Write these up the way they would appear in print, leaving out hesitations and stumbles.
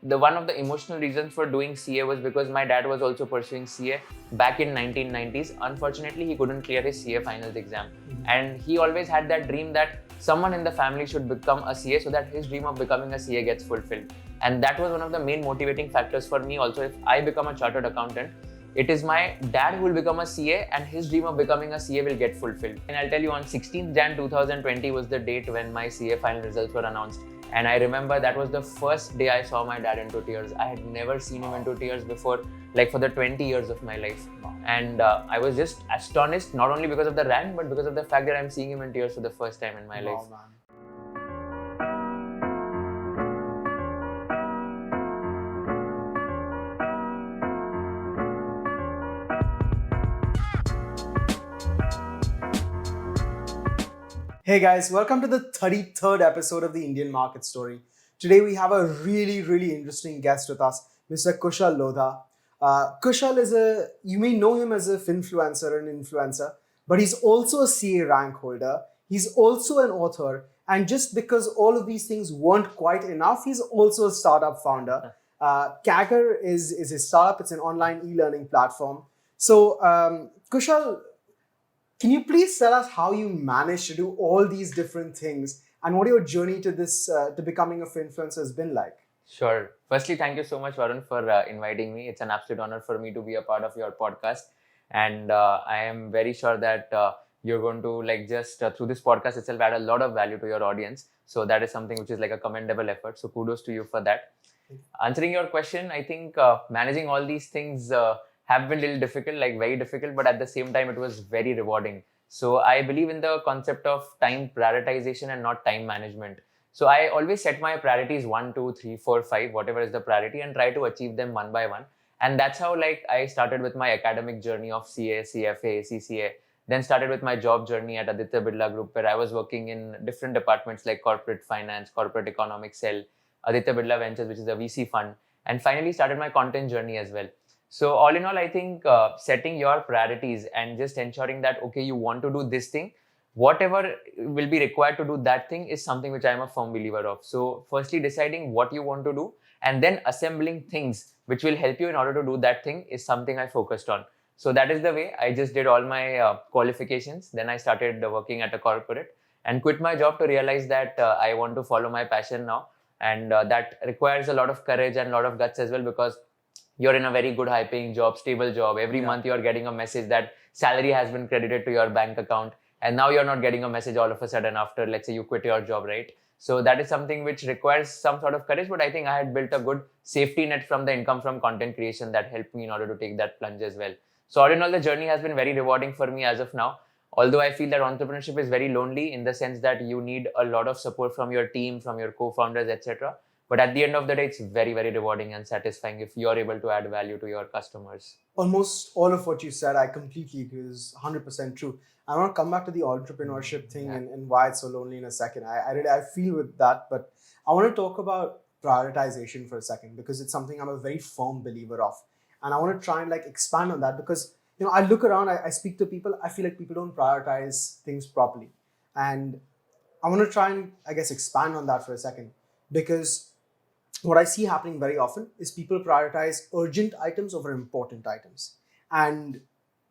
the one of the emotional reasons for doing CA was because my dad was also pursuing CA back in 1990s. Unfortunately, he couldn't clear his CA finals exam. And he always had that dream that someone in the family should become a CA so that his dream of becoming a CA gets fulfilled. And that was one of the main motivating factors for me also. If I become a chartered accountant, it is my dad who will become a CA and his dream of becoming a CA will get fulfilled. And I'll tell you, on 16th Jan 2020 was the date when my CA final results were announced. And I remember that was the first day I saw my dad into tears. I had never seen him into tears before, like for the 20 years of my life. And I was just astonished, not only because of the rank, but because of the fact that I'm seeing him in tears for the first time in my life. Man. Hey guys, welcome to the 33rd episode of the Indian Market Story. Today we have a really interesting guest with us, Mr. Kushal Lodha. Kushal you may know him as a finfluencer and influencer, but he's also a CA rank holder. He's also an author. And just because all of these things weren't quite enough, he's also a startup founder. KAGR is his startup. It's an online e-learning platform. So Kushal, can you please tell us how you managed to do all these different things and what your journey to this, to becoming a finfluencer has been like? Sure. Firstly, thank you so much, Varun, for inviting me. It's an absolute honor for me to be a part of your podcast. And I am very sure that you're going to through this podcast itself add a lot of value to your audience. So that is something which is like a commendable effort. So kudos to you for that. Answering your question, I think managing all these things have been a little difficult, like very difficult, but at the same time, it was very rewarding. So I believe in the concept of time prioritization and not time management. So I always set my priorities 1, 2, 3, 4, 5, whatever is the priority, and try to achieve them one by one. And that's how I started with my academic journey of CA, CFA, CCA, then started with my job journey at Aditya Birla Group, where I was working in different departments like corporate finance, corporate economics cell, Aditya Birla Ventures, which is a VC fund, and finally started my content journey as well. So all in all, I think setting your priorities and just ensuring that, okay, you want to do this thing, whatever will be required to do that thing is something which I am a firm believer of. So firstly, deciding what you want to do and then assembling things which will help you in order to do that thing is something I focused on. So that is the way I just did all my qualifications. Then I started working at a corporate and quit my job to realize that I want to follow my passion now. And that requires a lot of courage and a lot of guts as well, because you're in a very good high paying job, stable job. Every month you're getting a message that salary has been credited to your bank account. And now you're not getting a message all of a sudden after, let's say, you quit your job, right? So that is something which requires some sort of courage. But I think I had built a good safety net from the income from content creation that helped me in order to take that plunge as well. So all in all, the journey has been very rewarding for me as of now. Although I feel that entrepreneurship is very lonely in the sense that you need a lot of support from your team, from your co-founders, etc. But at the end of the day, it's very rewarding and satisfying if you're able to add value to your customers. Almost all of what you said, I completely agree, is 100% true. I want to come back to the entrepreneurship thing and why it's so lonely in a second. I feel with that, but I want to talk about prioritization for a second, because it's something I'm a very firm believer of. And I want to try and expand on that, because I look around, I speak to people, I feel like people don't prioritize things properly. And I want to try and, expand on that for a second, because what I see happening very often is people prioritize urgent items over important items. And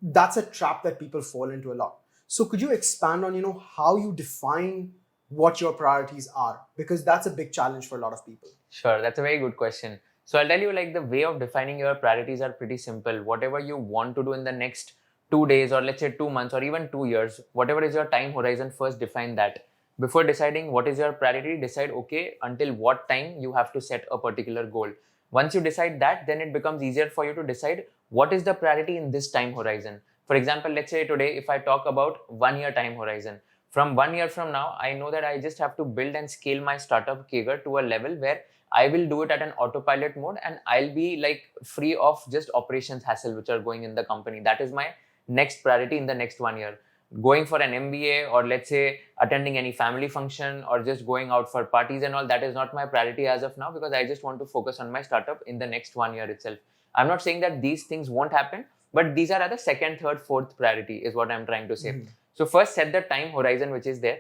that's a trap that people fall into a lot. So could you expand on, how you define what your priorities are? Because that's a big challenge for a lot of people. Sure, that's a very good question. So I'll tell you, the way of defining your priorities are pretty simple. Whatever you want to do in the next 2 days, or let's say 2 months, or even 2 years, whatever is your time horizon, first define that. Before deciding what is your priority, decide, okay, until what time you have to set a particular goal. Once you decide that, then it becomes easier for you to decide what is the priority in this time horizon. For example, let's say today, if I talk about 1 year time horizon, from 1 year from now, I know that I just have to build and scale my startup KAGR to a level where I will do it at an autopilot mode and I'll be free of just operations hassle which are going in the company. That is my next priority in the next 1 year. Going for an MBA, or let's say attending any family function, or just going out for parties and all, that is not my priority as of now, because I just want to focus on my startup in the next 1 year itself. I'm not saying that these things won't happen, but these are the second, third, fourth priority is what I'm trying to say. So first set the time horizon which is there.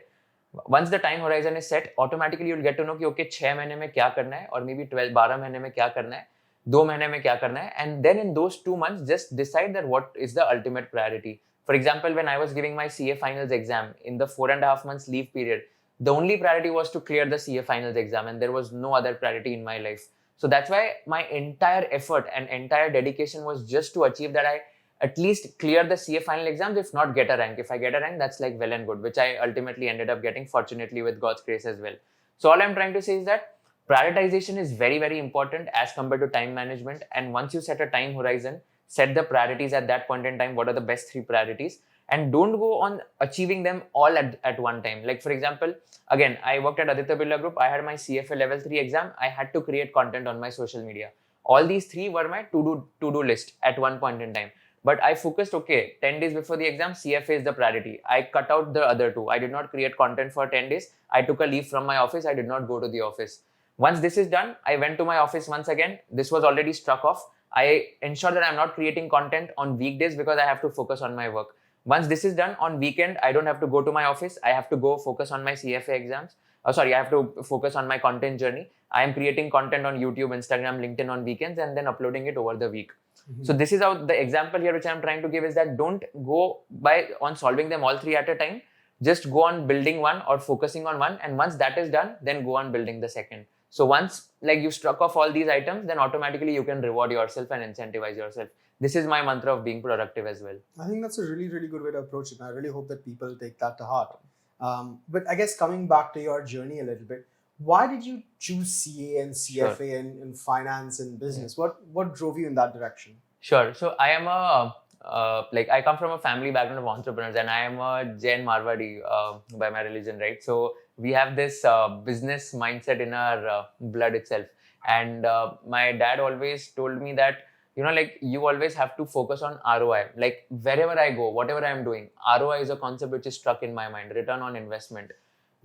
once the time horizon is set, automatically you'll get to know कि okay 6 महीने में क्या करना है और maybe 12 महीने में क्या करना है, 2 महीने में क्या करना है, and then in those 2 months just decide that what is the ultimate priority. For example, when I was giving my CA Finals exam in the 4.5 months leave period, the only priority was to clear the CA Finals exam and there was no other priority in my life. So that's why my entire effort and entire dedication was just to achieve that I at least clear the CA final exams, if not get a rank. If I get a rank, that's like well and good, which I ultimately ended up getting, fortunately, with God's grace as well. So all I'm trying to say is that prioritization is very, very important as compared to time management. And once you set a time horizon, set the priorities at that point in time. What are the best 3 priorities? And don't go on achieving them all at one time. Like for example, again, I worked at Aditya Birla Group. I had my CFA level 3 exam. I had to create content on my social media. All these 3 were my to-do list at one point in time. But I focused, okay, 10 days before the exam, CFA is the priority. I cut out the other 2. I did not create content for 10 days. I took a leave from my office. I did not go to the office. Once this is done, I went to my office once again. This was already struck off. I ensure that I'm not creating content on weekdays because I have to focus on my work. Once this is done, on weekend, I don't have to go to my office. I have to go focus on my CFA exams. I have to focus on my content journey. I am creating content on YouTube, Instagram, LinkedIn on weekends and then uploading it over the week. Mm-hmm. So this is how the example here which I'm trying to give is that don't go by on solving them all 3 at a time. Just go on building one or focusing on one. And once that is done, then go on building the second. So once like you struck off all these items, then automatically you can reward yourself and incentivize yourself. This is my mantra of being productive as well. I think that's a really, really good way to approach it. And I really hope that people take that to heart. But I guess coming back to your journey a little bit, why did you choose CA and CFA in finance and business? Yeah. What drove you in that direction? Sure. So I am I come from a family background of entrepreneurs and I am a Jain Marwadi by my religion, right? So we have this business mindset in our blood itself. And my dad always told me that, you always have to focus on ROI. Like wherever I go, whatever I am doing, ROI is a concept which is struck in my mind, return on investment.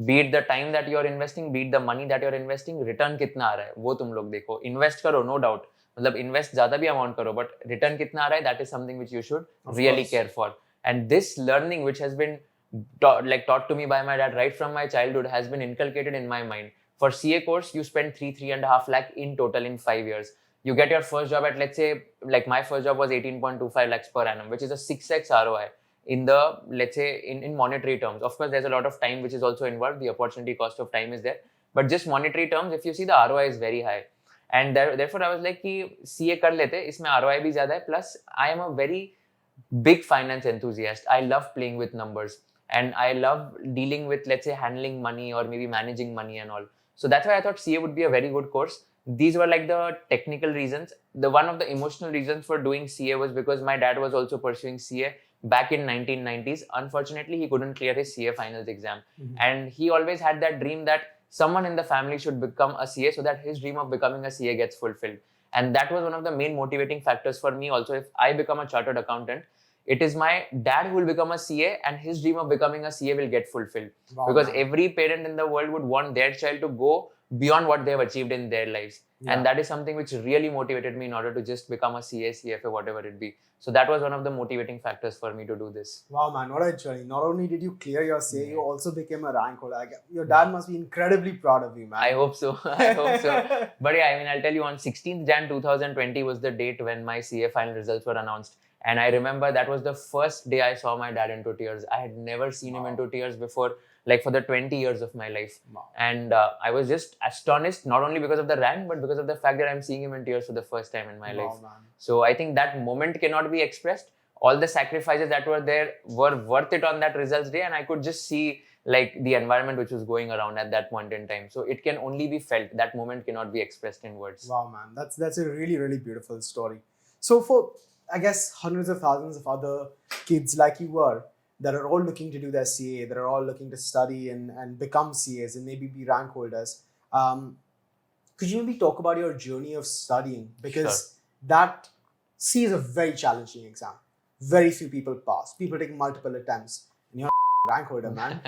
Be it the time that you're investing, be it the money that you're investing, return कितना आ रहा है वो तुम लोग देखो. Invest करो, no doubt. मतलब invest ज़्यादा भी amount करो, but return कितना आ रहा है, that is something which you should really care for. And this learning which has been taught to me by my dad right from my childhood has been inculcated in my mind. For CA course, you spend 3.5 lakh in total in 5 years. You get your first job at, let's say, like my first job was 18.25 lakhs per annum, which is a 6x ROI. In the, let's say, in monetary terms. Of course, there's a lot of time which is also involved. The opportunity cost of time is there. But just monetary terms, if you see, the ROI is very high. And therefore, I was like, कि CA कर लेते, इसमें ROI भी ज़्यादा है. Plus, I am a very big finance enthusiast. I love playing with numbers. And I love dealing with, let's say, handling money or maybe managing money and all. So that's why I thought CA would be a very good course. These were like the technical reasons. One of the emotional reasons for doing CA was because my dad was also pursuing CA back in 1990s. Unfortunately, he couldn't clear his CA finals exam. Mm-hmm. And he always had that dream that someone in the family should become a CA so that his dream of becoming a CA gets fulfilled. And that was one of the main motivating factors for me also. If I become a chartered accountant, it is my dad who will become a CA and his dream of becoming a CA will get fulfilled. Wow, because every parent in the world would want their child to go beyond what they have achieved in their lives. Yeah. And that is something which really motivated me in order to just become a CA, CFA, whatever it be. So that was one of the motivating factors for me to do this. Wow, man, what a journey. Not only did you clear your CA, you also became a rank holder. Your dad must be incredibly proud of you, man. I hope so. I hope so. But yeah, I mean, I'll tell you, on 16th Jan 2020 was the date when my CA final results were announced. And I remember that was the first day I saw my dad into tears. I had never seen him into tears before, like for the 20 years of my life. Wow. And I was just astonished, not only because of the rank, but because of the fact that I'm seeing him in tears for the first time in my life. Man. So I think that moment cannot be expressed. All the sacrifices that were there were worth it on that results day. And I could just see like the environment which was going around at that point in time. So it can only be felt. That moment cannot be expressed in words. Wow, man. That's a really, really beautiful story. So for, I guess, hundreds of thousands of other kids like you were, that are all looking to do their CA, that are all looking to study and become CAs and maybe be rank holders. Could you maybe talk about your journey of studying? Because that CA is a very challenging exam. Very few people pass. People take multiple attempts. And you're a rank holder, man.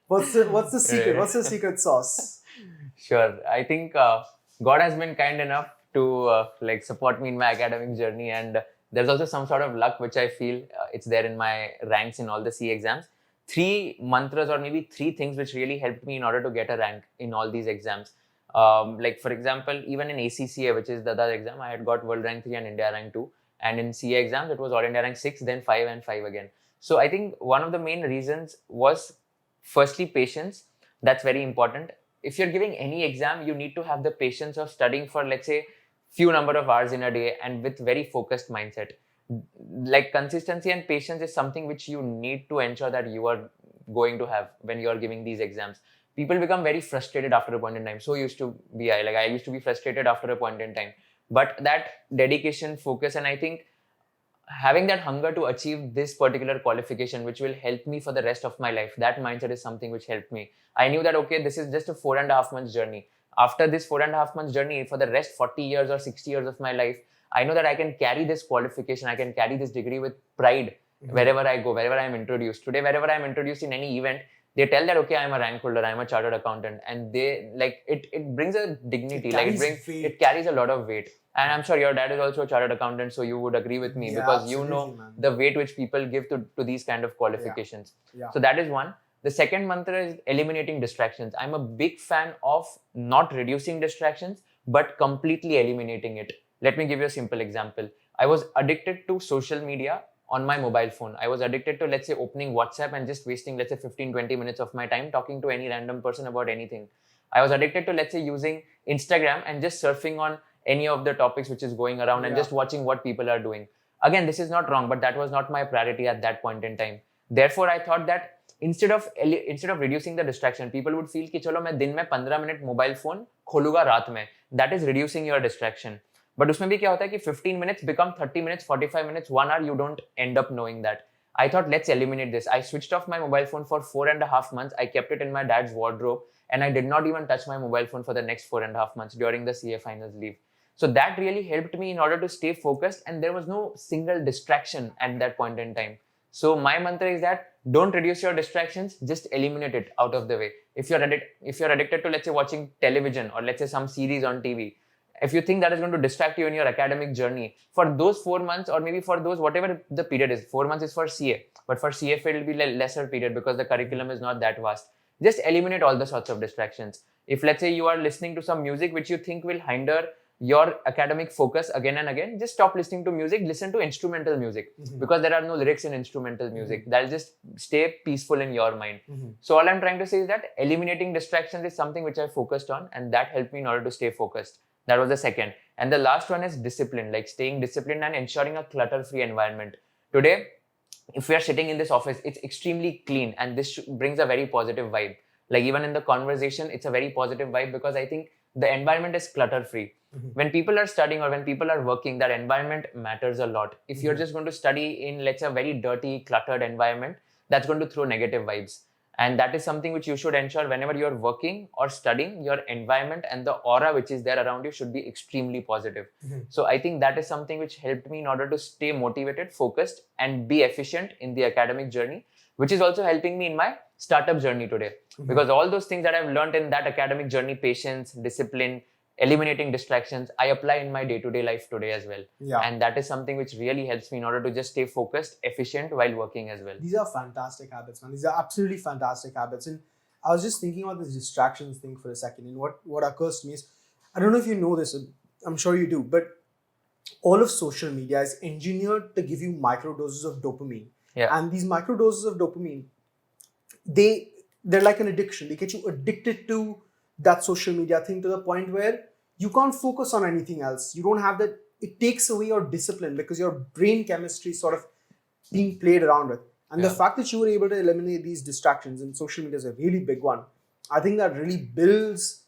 What's the secret? What's the secret sauce? Sure. I think God has been kind enough to support me in my academic journey, and there's also some sort of luck which I feel it's there in my ranks in all the CA exams. three mantras or maybe three things which really helped me in order to get a rank in all these exams. Like for example, even in ACCA, which is the other exam, I had got world rank 3 and India rank 2. And in CA exams, it was all India rank 6, then 5 and 5 again. So I think one of the main reasons was firstly patience. That's very important. If you're giving any exam, you need to have the patience of studying for, let's say, few number of hours in a day and with very focused mindset. Like consistency and patience is something which you need to ensure that you are going to have when you are giving these exams. People become very frustrated after a point in time. So used to be I used to be frustrated after a point in time. But that dedication, focus, and I think having that hunger to achieve this particular qualification, which will help me for the rest of my life, that mindset is something which helped me. I knew that, okay, this is just a 4.5 months journey. After this 4.5 months journey, for the rest 40 years or 60 years of my life, I know that I can carry this qualification, I can carry this degree with pride wherever I go, wherever I'm introduced. Today, wherever I'm introduced in any event, they tell that, okay, I'm a rank holder, I'm a chartered accountant, and they like it brings a dignity, it carries a lot of weight. And I'm sure your dad is also a chartered accountant, so you would agree with me, because you know, man, the weight which people give to these kind of qualifications. So that is one. The second mantra is eliminating distractions. I'm a big fan of not reducing distractions, but completely eliminating it. Let me give you a simple example. I was addicted to social media on my mobile phone. I was addicted to, let's say, opening WhatsApp and just wasting, let's say, 15-20 minutes of my time talking to any random person about anything. I was addicted to, let's say, using Instagram and just surfing on any of the topics which is going around and just watching what people are doing. Again, this is not wrong, but that was not my priority at that point in time. Therefore, I thought that instead of reducing the distraction, people would feel कि चलो मैं दिन में 15 minute mobile phone खोलूंगा रात में. That is reducing your distraction. But उसमें भी क्या होता है कि 15 minutes become 30 minutes, 45 minutes, 1 hour, you don't end up knowing that. I thought, let's eliminate this. I switched off my mobile phone for 4.5 months. I kept it in my dad's wardrobe and I did not even touch my mobile phone for the next 4.5 months during the CA Finals leave. So that really helped me in order to stay focused, and there was no single distraction at that point in time. So my mantra is that don't reduce your distractions, just eliminate it out of the way. If you're addicted to, let's say, watching television or let's say some series on TV, if you think that is going to distract you in your academic journey, for those 4 months or maybe for those, whatever the period is, 4 months is for CA, but for CFA it will be a lesser period because the curriculum is not that vast. Just eliminate all the sorts of distractions. If let's say you are listening to some music which you think will hinder your academic focus again and again, just stop listening to music, listen to instrumental music, because there are no lyrics in instrumental music. That'll just stay peaceful in your mind. So all I'm trying to say is that eliminating distractions is something which I focused on, and that helped me in order to stay focused. That was the second. And the last one is discipline, like staying disciplined and ensuring a clutter-free environment. Today, if we are sitting in this office, it's extremely clean, and this brings a very positive vibe. Like even in the conversation, it's a very positive vibe because I think the environment is clutter-free. When people are studying or when people are working, that environment matters a lot. If you're just going to study in, let's say, a very dirty, cluttered environment, that's going to throw negative vibes. And that is something which you should ensure whenever you're working or studying, your environment and the aura which is there around you should be extremely positive. So I think that is something which helped me in order to stay motivated, focused, and be efficient in the academic journey, which is also helping me in my startup journey today. Because all those things that I've learned in that academic journey, patience, discipline, eliminating distractions, I apply in my day-to-day life today as well. And that is something which really helps me in order to just stay focused, efficient while working as well. These are fantastic habits, man. These are absolutely fantastic habits. And I was just thinking about this distractions thing for a second. And what occurs to me is, I don't know if you know this, I'm sure you do, but all of social media is engineered to give you micro doses of dopamine. And these micro doses of dopamine, they're like an addiction. They get you addicted to that social media thing to the point where you can't focus on anything else. You don't have that. It takes away your discipline because your brain chemistry is sort of being played around with. And the fact that you were able to eliminate these distractions, and social media is a really big one, I think that really builds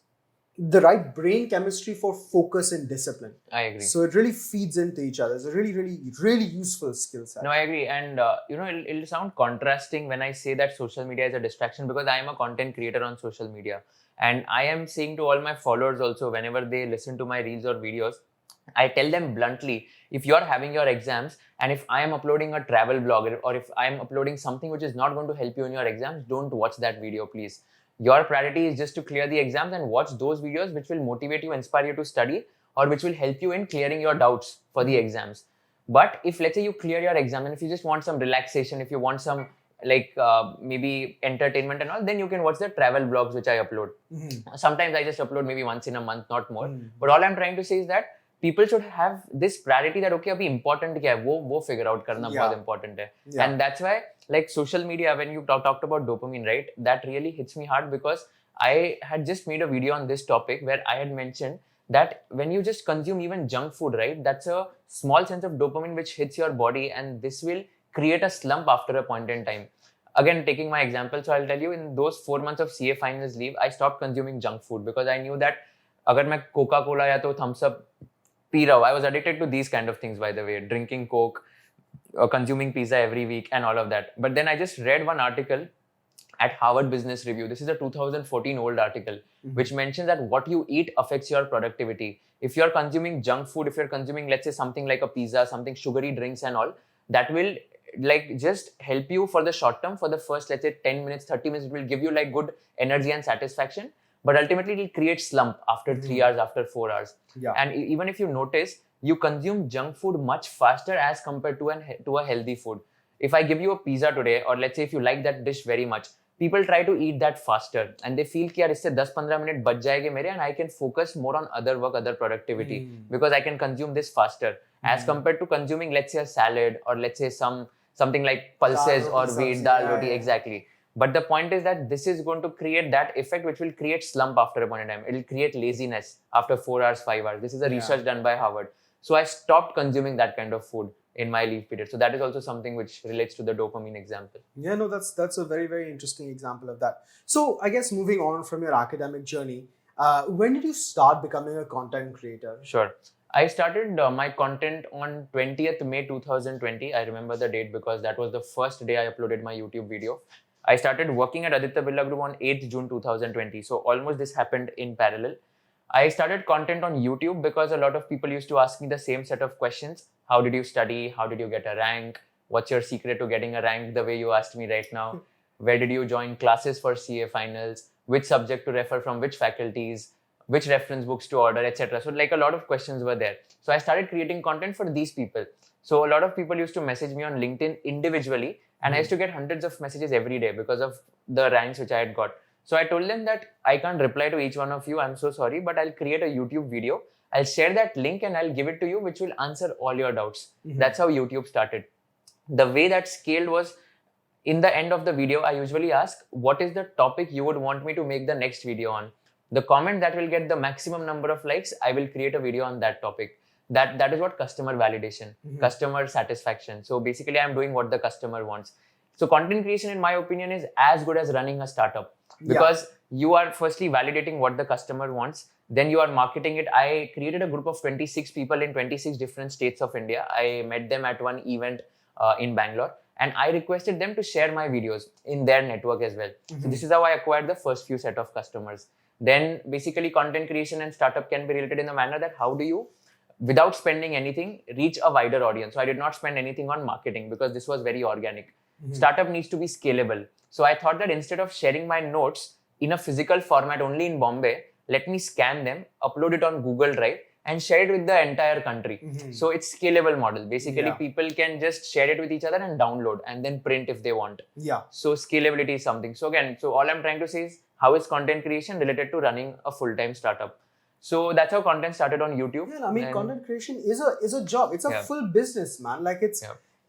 the right brain chemistry for focus and discipline. I agree. So it really feeds into each other. It's a really, really, really useful skill set. No, I agree. And it'll sound contrasting when I say that social media is a distraction, because I am a content creator on social media. And I am saying to all my followers also, whenever they listen to my reels or videos, I tell them bluntly, if you're having your exams and if I am uploading a travel blog or if I am uploading something which is not going to help you in your exams, don't watch that video, please. Your priority is just to clear the exams and watch those videos which will motivate you, inspire you to study, or which will help you in clearing your doubts for the exams. But if let's say you clear your exam and if you just want some relaxation, if you want some like maybe entertainment and all, then you can watch the travel vlogs which I upload. Sometimes I just upload maybe once in a month, not more. But all I'm trying to say is that people should have this priority that okay, abhi important kya hai, wo figure out karna bahut important hai. And that's why like social media, when you talked about dopamine, right, that really hits me hard, because I had just made a video on this topic where I had mentioned that when you just consume even junk food, right, that's a small sense of dopamine which hits your body, and this will create a slump after a point in time. Again, taking my example, so I'll tell you, in those 4 months of CA finals leave, I stopped consuming junk food because I knew that agar main Coca-Cola ya to Thumbs Up pee raha hu, I was addicted to these kind of things, by the way, drinking Coke, consuming pizza every week and all of that. But then I just read one article at Harvard Business Review. This is a 2014 old article, which mentions that what you eat affects your productivity. If you're consuming junk food, if you're consuming, let's say, something like a pizza, something sugary drinks and all, that will like just help you for the short term, for the first, let's say, 10 minutes, 30 minutes, it will give you like good energy and satisfaction. But ultimately, it will create slump after 3 hours, after 4 hours. And even if you notice, you consume junk food much faster as compared to a healthy food. If I give you a pizza today, or let's say if you like that dish very much, people try to eat that faster and they feel कि यार इससे 10-15 minute बच जाएंगे मेरे, and I can focus more on other work, other productivity, because I can consume this faster as compared to consuming, let's say, a salad, or let's say something like pulses or wheat dal roti. Exactly. But the point is that this is going to create that effect which will create slump after a point in time. It will create laziness after 4 hours, 5 hours. This is a research done by Harvard. So I stopped consuming that kind of food in my leave period. So that is also something which relates to the dopamine example. Yeah, no, that's a very, very interesting example of that. So I guess moving on from your academic journey, when did you start becoming a content creator? Sure. I started my content on 20th May 2020. I remember the date because that was the first day I uploaded my YouTube video. I started working at Aditya Birla Group on 8th June 2020. So almost this happened in parallel. I started content on YouTube because a lot of people used to ask me the same set of questions. How did you study? How did you get a rank? What's your secret to getting a rank the way you asked me right now? Where did you join classes for CA finals? Which subject to refer from which faculties? Which reference books to order, etc. So like a lot of questions were there. So I started creating content for these people. So a lot of people used to message me on LinkedIn individually, and I used to get hundreds of messages every day because of the ranks which I had got. So I told them that I can't reply to each one of you. I'm so sorry, but I'll create a YouTube video. I'll share that link and I'll give it to you, which will answer all your doubts. That's how YouTube started. The way that scaled was, in the end of the video, I usually ask, what is the topic you would want me to make the next video on? The comment that will get the maximum number of likes, I will create a video on that topic. That is what customer validation, customer satisfaction. So basically, I'm doing what the customer wants. So content creation, in my opinion, is as good as running a startup, because you are firstly validating what the customer wants, then you are marketing it. I created a group of 26 people in 26 different states of India. I met them at one event in Bangalore, and I requested them to share my videos in their network as well. So this is how I acquired the first few set of customers. Then basically content creation and startup can be related in the manner that how do you, without spending anything, reach a wider audience. So I did not spend anything on marketing because this was very organic. Startup needs to be scalable. So I thought that instead of sharing my notes in a physical format only in Bombay, let me scan them, upload it on Google Drive, and share it with the entire country. So it's scalable model. Basically, people can just share it with each other and download and then print if they want. So scalability is something. So again, so all I'm trying to say is, how is content creation related to running a full-time startup? So that's how content started on YouTube. Yeah, I mean, content creation is a job. It's a full business, man. Like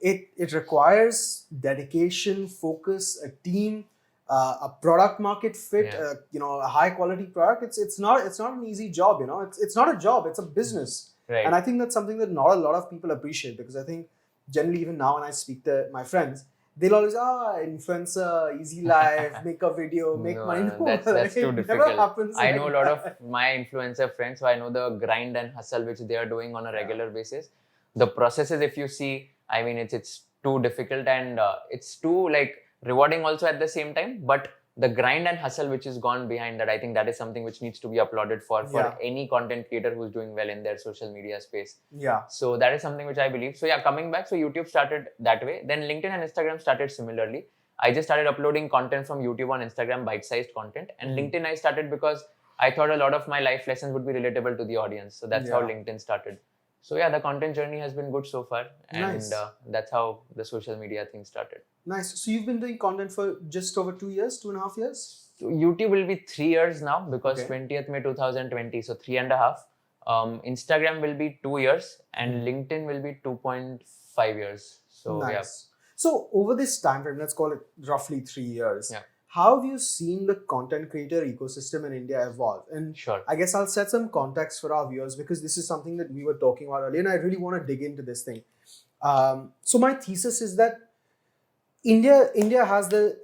it requires dedication, focus, a team, a product market fit, a high quality product. It's not an easy job. It's not a job. It's a business. Right. And I think that's something that not a lot of people appreciate, because I think generally even now when I speak to my friends, they'll always influencer, easy life, make a video, make money. No, that's too difficult. Never happens. I know a lot of my influencer friends, so I know the grind and hustle which they are doing on a regular basis. The processes, if you see, I mean, it's too difficult, and it's too like rewarding also at the same time. But the grind and hustle which is gone behind that, I think that is something which needs to be applauded for any content creator who's doing well in their social media space. So that is something which I believe. So coming back, so YouTube started that way. Then LinkedIn and Instagram started similarly. I just started uploading content from YouTube on Instagram, bite-sized content. And LinkedIn I started because I thought a lot of my life lessons would be relatable to the audience. So that's how LinkedIn started. So yeah, the content journey has been good so far, and Nice. that's how the social media thing started. Nice. So you've been doing content for just over 2 years, 2.5 years? So YouTube will be 3 years now because Okay. 20th May 2020, so 3.5. Instagram will be 2 years, and LinkedIn will be 2.5 years. So yeah. Nice. So over this time frame, let's call it roughly 3 years. Yeah. How have you seen the content creator ecosystem in India evolve? And Sure. I guess I'll set some context for our viewers because this is something that we were talking about earlier, and I really want to dig into this thing. So my thesis is that India has the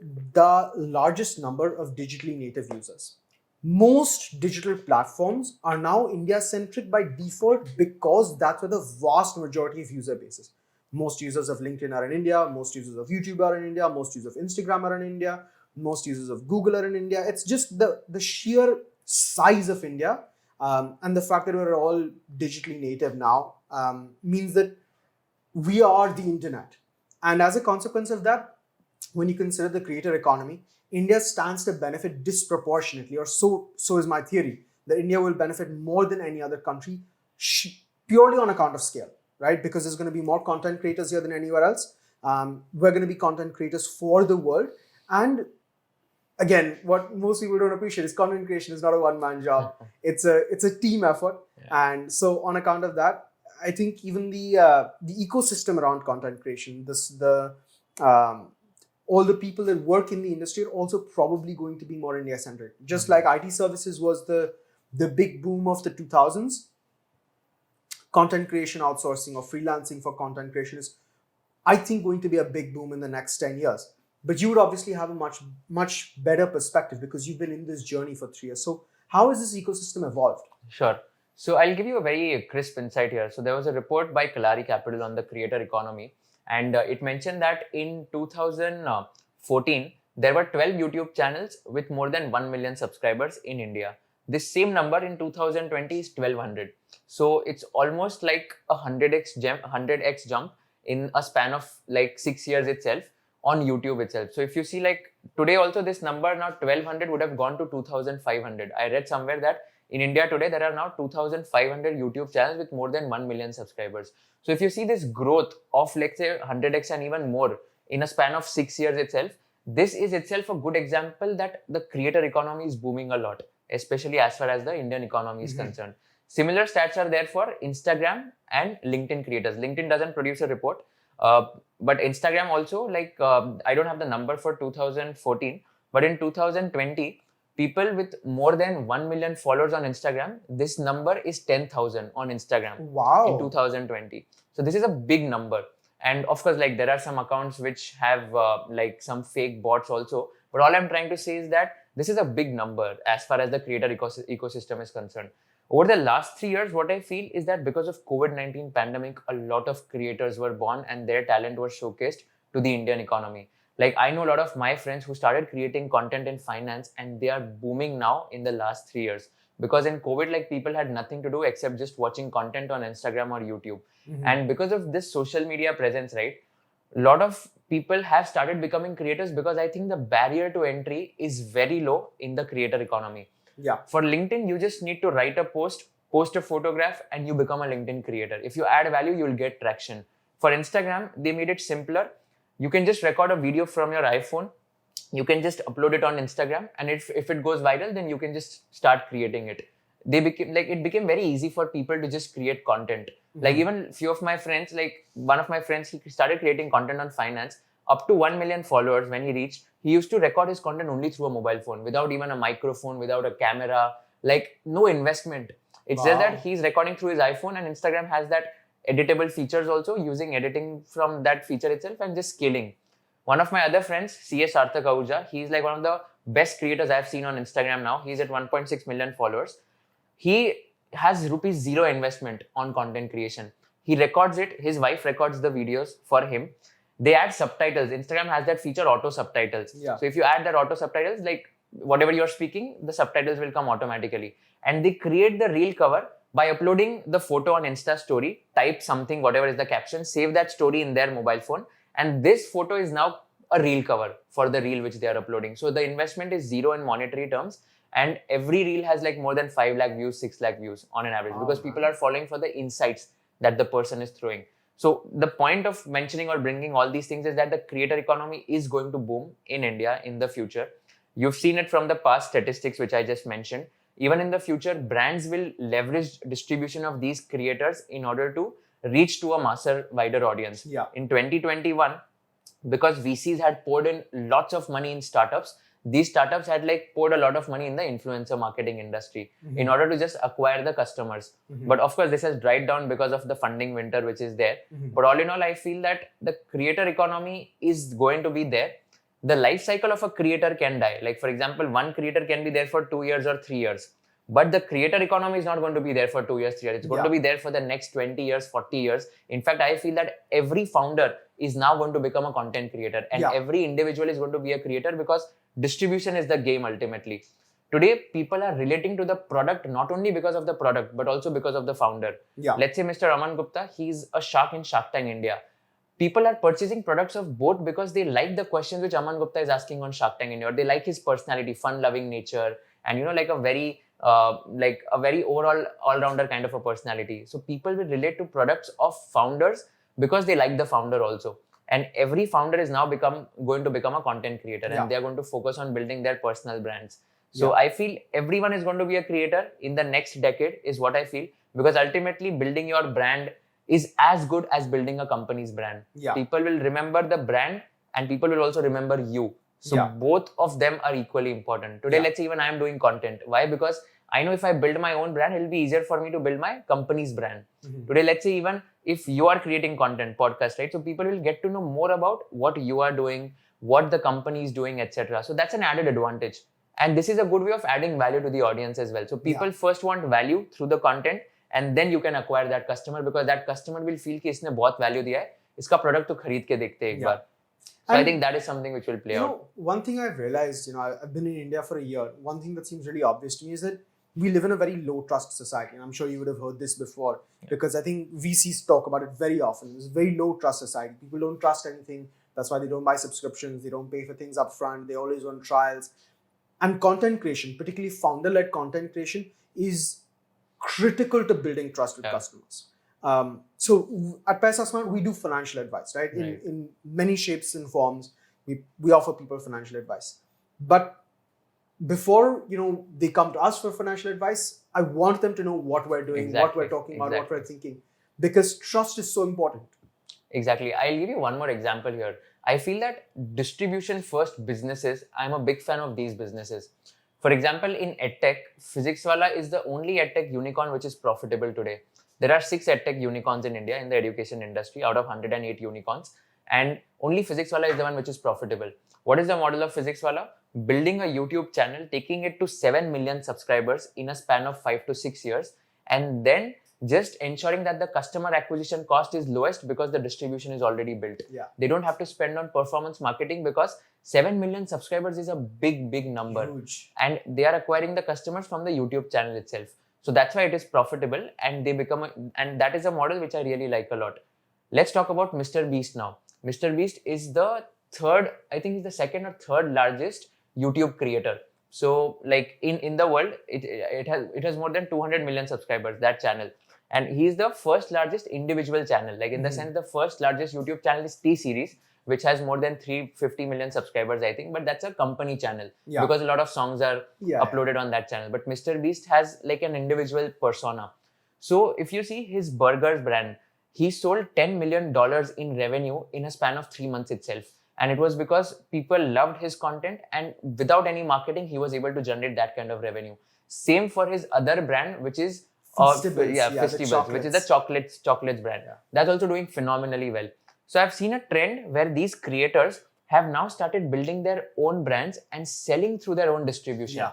largest number of digitally native users. Most digital platforms are now India centric by default because that's where the vast majority of user base is. Most users of LinkedIn are in India, most users of YouTube are in India, most users of Instagram are in India, most users of Google are in India. It's just the sheer size of India, and the fact that we're all digitally native now means that we are the internet. And as a consequence of that, when you consider the creator economy, India stands to benefit disproportionately, or so is my theory, that India will benefit more than any other country purely on account of scale, right? Because there's going to be more content creators here than anywhere else. We're going to be content creators for the world. And again, what most people don't appreciate is content creation is not a one-man job. It's a team effort. Yeah. And so on account of that, I think even the ecosystem around content creation, all the people that work in the industry are also probably going to be more India-centric. Just like IT services was the big boom of the 2000s, content creation outsourcing or freelancing for content creation is, I think, going to be a big boom in the next 10 years. But you would obviously have a much better perspective because you've been in this journey for 3 years. So how has this ecosystem evolved? Sure. So I'll give you a very crisp insight here. So there was a report by Kalari Capital on the creator economy, and it mentioned that in 2014, there were 12 YouTube channels with more than 1 million subscribers in India. This same number in 2020 is 1200. So it's almost like a 100x jump in a span of like 6 years itself on YouTube itself. So if you see, like today also, this number now 1200 would have gone to 2500. I read somewhere that in India today, there are now 2,500 YouTube channels with more than 1 million subscribers. So if you see this growth of, let's say, 100x and even more in a span of 6 years itself, this is itself a good example that the creator economy is booming a lot, especially as far as the Indian economy is concerned. Similar stats are there for Instagram and LinkedIn creators. LinkedIn doesn't produce a report, but Instagram also, like, I don't have the number for 2014, but in 2020, people with more than 1 million followers on Instagram, this number is 10,000 on Instagram. Wow. In 2020. So this is a big number. And of course, like there are some accounts which have like some fake bots also. But all I'm trying to say is that this is a big number as far as the creator ecosystem is concerned. Over the last 3 years, what I feel is that because of COVID-19 pandemic, a lot of creators were born and their talent was showcased to the Indian economy. Like I know a lot of my friends who started creating content in finance and they are booming now in the last 3 years. Because in COVID, like people had nothing to do except just watching content on Instagram or YouTube. And because of this social media presence, right, a lot of people have started becoming creators because I think the barrier to entry is very low in the creator economy. Yeah. For LinkedIn, you just need to write a post a photograph, and you become a LinkedIn creator. If you add value, you'll get traction. For Instagram, they made it simpler. You can just record a video from your iPhone. You can just upload it on Instagram, and if it goes viral, then you can just start creating it. It became very easy for people to just create content. Like even few of my friends, like one of my friends, he started creating content on finance. Up to 1 million followers when he reached, he used to record his content only through a mobile phone, without even a microphone, without a camera, like no investment. It's just that he's recording through his iPhone, and Instagram has that editable features also, using editing from that feature itself and just scaling. One of my other friends, CA he's like one of the best creators I've seen on Instagram now. He's at 1.6 million followers. He has rupees 0 investment on content creation. He records it. His wife records the videos for him. They add subtitles. Instagram has that feature, auto subtitles. Yeah. So if you add that auto subtitles, like whatever you're speaking, the subtitles will come automatically. And they create the reel cover by uploading the photo on Insta story, type something, whatever is the caption, save that story in their mobile phone. And this photo is now a reel cover for the reel which they are uploading. So the investment is 0 in monetary terms. And every reel has like more than 5 lakh views, 6 lakh views on an average, because people are following for the insights that the person is throwing. So the point of mentioning or bringing all these things is that the creator economy is going to boom in India in the future. You've seen it from the past statistics, which I just mentioned. Even in the future, brands will leverage distribution of these creators in order to reach to a wider audience. Yeah. In 2021, because VCs had poured in lots of money in startups, these startups had like poured a lot of money in the influencer marketing industry in order to just acquire the customers. But of course, this has dried down because of the funding winter which is there. But all in all, I feel that the creator economy is going to be there. The life cycle of a creator can die. Like for example, one creator can be there for 2 years or 3 years. But the creator economy is not going to be there for 2 years, 3 years. It's going to be there for the next 20 years, 40 years. In fact, I feel that every founder is now going to become a content creator, and every individual is going to be a creator, because distribution is the game ultimately. Today, people are relating to the product not only because of the product, but also because of the founder. Let's say Mr. Aman Gupta, he's a shark in Shark Tank India. People are purchasing products of both because they like the questions which Aman Gupta is asking on Shark Tank India, or they like his personality, fun-loving nature, and like a very overall all-rounder kind of a personality. So people will relate to products of founders because they like the founder also. And every founder is now going to become a content creator, and they are going to focus on building their personal brands. So I feel everyone is going to be a creator in the next decade, is what I feel, because ultimately building your brand is as good as building a company's brand. People will remember the brand, and people will also remember you. So both of them are equally important. Today, let's say even I am doing content. Why? Because I know if I build my own brand, it will be easier for me to build my company's brand. Today, let's say even if you are creating content, podcast, right? So people will get to know more about what you are doing, what the company is doing, etc. So that's an added advantage. And this is a good way of adding value to the audience as well. So people first want value through the content, and then you can acquire that customer, because that customer will feel कि इसने बहुत value दिया है, इसका product तो खरीद के देखते हैं एक बार. So I think that is something which will play out. One thing I've realized, I've been in India for a year. One thing that seems really obvious to me is that we live in a very low trust society. And I'm sure you would have heard this before, because I think VCs talk about it very often. It's a very low trust society. People don't trust anything. That's why they don't buy subscriptions. They don't pay for things up front. They always want trials. And content creation, particularly founder-led content creation, is critical to building trust with customers. So at PaisaSmart, we do financial advice, right? In many shapes and forms, we offer people financial advice. But before, they come to us for financial advice, I want them to know what we're doing, what we're talking about, what we're thinking, because trust is so important. Exactly. I'll give you one more example here. I feel that distribution first businesses, I'm a big fan of these businesses. For example, in EdTech, PhysicsWallah is the only EdTech unicorn which is profitable today. There are 6 EdTech unicorns in India in the education industry out of 108 unicorns, and only PhysicsWallah is the one which is profitable. What is the model of PhysicsWallah? Building a YouTube channel, taking it to 7 million subscribers in a span of 5 to 6 years, and then just ensuring that the customer acquisition cost is lowest because the distribution is already built. Yeah. They don't have to spend on performance marketing because 7 million subscribers is a big, big number. Huge. And they are acquiring the customers from the YouTube channel itself. So that's why it is profitable, and they become and that is a model which I really like a lot. Let's talk about Mr. Beast now. Mr. Beast is the third, I think he's the second or third largest YouTube creator. So like in the world, it has more than 200 million subscribers, that channel. And he's the first largest individual channel. Like in the sense, the first largest YouTube channel is T-Series, which has more than 350 million subscribers, I think. But that's a company channel because a lot of songs are uploaded on that channel. But Mr. Beast has like an individual persona. So if you see his burgers brand, he sold $10 million in revenue in a span of 3 months itself. And it was because people loved his content, and without any marketing, he was able to generate that kind of revenue. Same for his other brand, which is Feastables, which is the chocolates brand. Yeah. That's also doing phenomenally well. So I've seen a trend where these creators have now started building their own brands and selling through their own distribution. Yeah.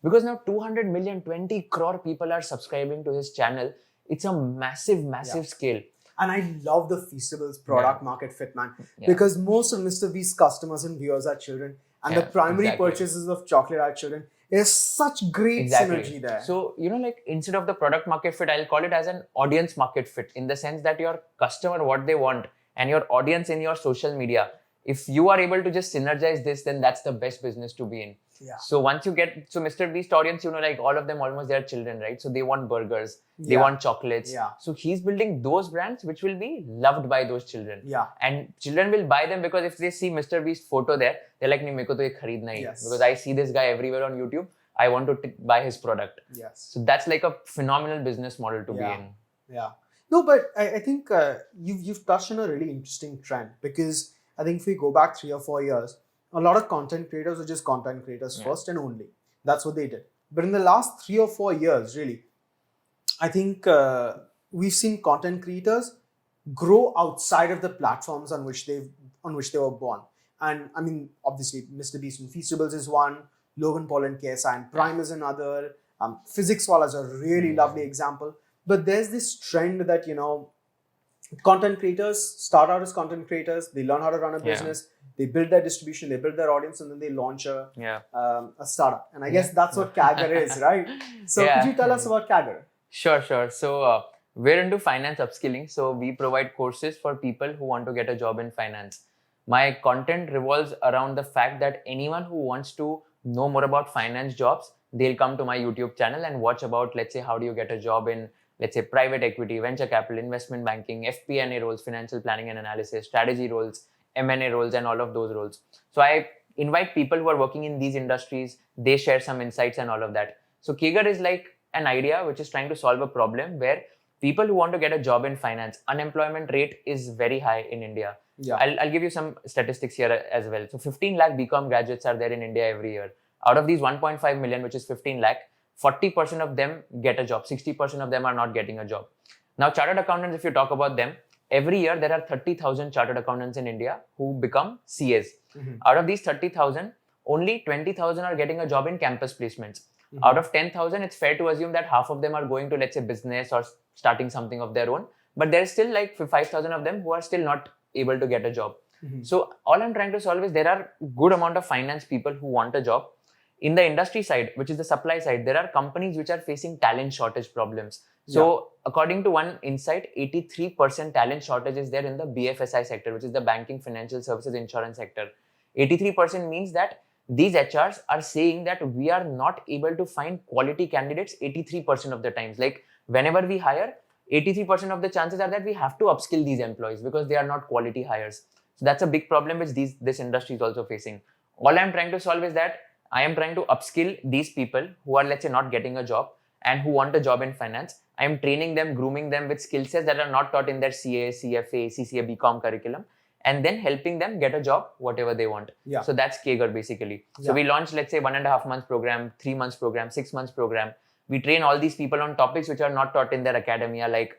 Because now 200 million, 20 crore people are subscribing to his channel. It's a massive scale. And I love the Feastables product market fit, man. Because most of Mr. V's customers and viewers are children. And the primary purchases of chocolate are children. There's such great synergy there. So, like instead of the product market fit, I'll call it as an audience market fit, in the sense that your customer, what they want, and your audience in your social media if you are able to just synergize this, then that's the best business to be in. Yeah. So once you get, so Mr. Beast audience, you know, like all of them almost they're children, right? So they want burgers, they Yeah. want chocolates. Yeah. So he's building those brands which will be loved by those children. Yeah. And children will buy them because if they see Mr. Beast photo there, they're like, nahi, meko to ye kharidna hai. Yes. Because I see this guy everywhere on YouTube. I want to buy his product. Yes. So that's like a phenomenal business model to be Yeah. in. Yeah. No, but I think you've touched on a really interesting trend, because I think if we go back 3 or 4 years, a lot of content creators were just content creators Yeah. first and only. That's what they did. But in the last 3 or 4 years, really, I think we've seen content creators grow outside of the platforms on which they were born. And I mean, obviously, Mr. Beast and Feastables is one, Logan Paul and KSI and Prime is another. Physics Wala is a really lovely example. But there's this trend that, you know, content creators start out as content creators, they learn how to run a business, they build their distribution, they build their audience, and then they launch a startup. And I guess that's what KAGR is, right? So could you tell us about KAGR? Sure. So we're into finance upskilling. So we provide courses for people who want to get a job in finance. My content revolves around the fact that anyone who wants to know more about finance jobs, they'll come to my YouTube channel and watch about, let's say, how do you get a job in, let's say, private equity, venture capital, investment banking, FP&A roles, financial planning and analysis, strategy roles, M&A roles, and all of those roles. So I invite people who are working in these industries, they share some insights and all of that. So KAGR is like an idea which is trying to solve a problem where people who want to get a job in finance, unemployment rate is very high in India. Yeah. I'll give you some statistics here as well. So 15 lakh BCom graduates are there in India every year. Out of these 1.5 million, which is 15 lakh, 40% of them get a job. 60% of them are not getting a job. Now, chartered accountants, if you talk about them, every year there are 30,000 chartered accountants in India who become CAs. Out of these 30,000, only 20,000 are getting a job in campus placements. Out of 10,000, it's fair to assume that half of them are going to, let's say, business or starting something of their own. But there's still like 5,000 of them who are still not able to get a job. So all I'm trying to solve is there are good amount of finance people who want a job. In the industry side, which is the supply side, there are companies which are facing talent shortage problems. So according to one insight, 83% talent shortage is there in the BFSI sector, which is the banking, financial services, insurance sector. 83% means that these HRs are saying that we are not able to find quality candidates 83% of the times. Like whenever we hire, 83% of the chances are that we have to upskill these employees because they are not quality hires. So that's a big problem which this industry is also facing. All I'm trying to solve is that I am trying to upskill these people who are, let's say, not getting a job and who want a job in finance. I am training them, grooming them with skill sets that are not taught in their CA, CFA, CCA, BCom curriculum, and then helping them get a job, whatever they want. Yeah. So that's KAGR basically. So we launched, let's say, 1.5 months program, 3 months program, 6 months program. We train all these people on topics which are not taught in their academia, like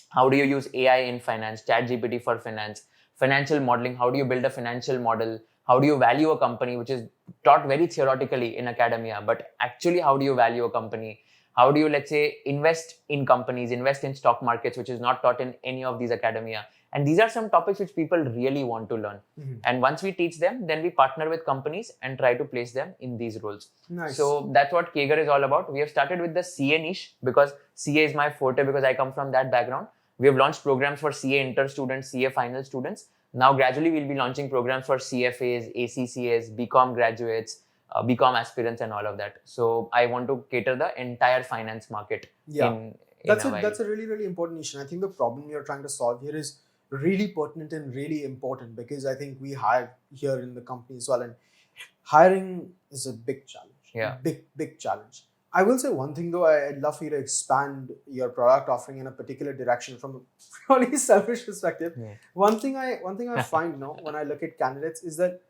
how do you use AI in finance, ChatGPT for finance, financial modeling, how do you build a financial model, how do you value a company, which is taught very theoretically in academia, but actually how do you value a company? How do you, let's say, invest in companies, invest in stock markets, which is not taught in any of these academia. And these are some topics which people really want to learn. And once we teach them, then we partner with companies and try to place them in these roles. Nice. So that's what KAGR is all about. We have started with the CA niche because CA is my forte because I come from that background. We have launched programs for CA inter students, CA final students. Now, gradually, we'll be launching programs for CFAs, ACCAs, BCom graduates, BCom aspirants, and all of that. So, I want to cater the entire finance market. That's a really, really important niche. And I think the problem you're trying to solve here is really pertinent and really important, because I think we hire here in the company as well. And hiring is a big challenge. Yeah. Big challenge. I will say one thing though, I'd love for you to expand your product offering in a particular direction from a purely selfish perspective. Yeah. One thing I find when I look at candidates is that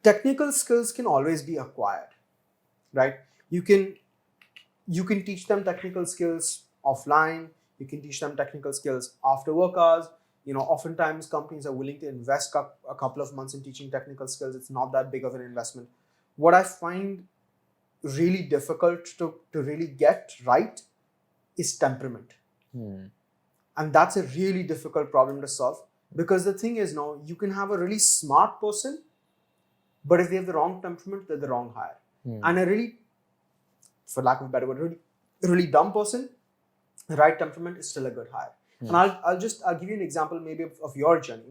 technical skills can always be acquired, right? You can teach them technical skills offline. You can teach them technical skills after work hours. Oftentimes companies are willing to invest a couple of months in teaching technical skills. It's not that big of an investment. What I find really difficult to really get right is temperament. And that's a really difficult problem to solve, because the thing is, now you can have a really smart person, but if they have the wrong temperament, they're the wrong hire. And a really, for lack of a better word, really dumb person, the right temperament is still a good hire. And I'll give you an example maybe of your journey.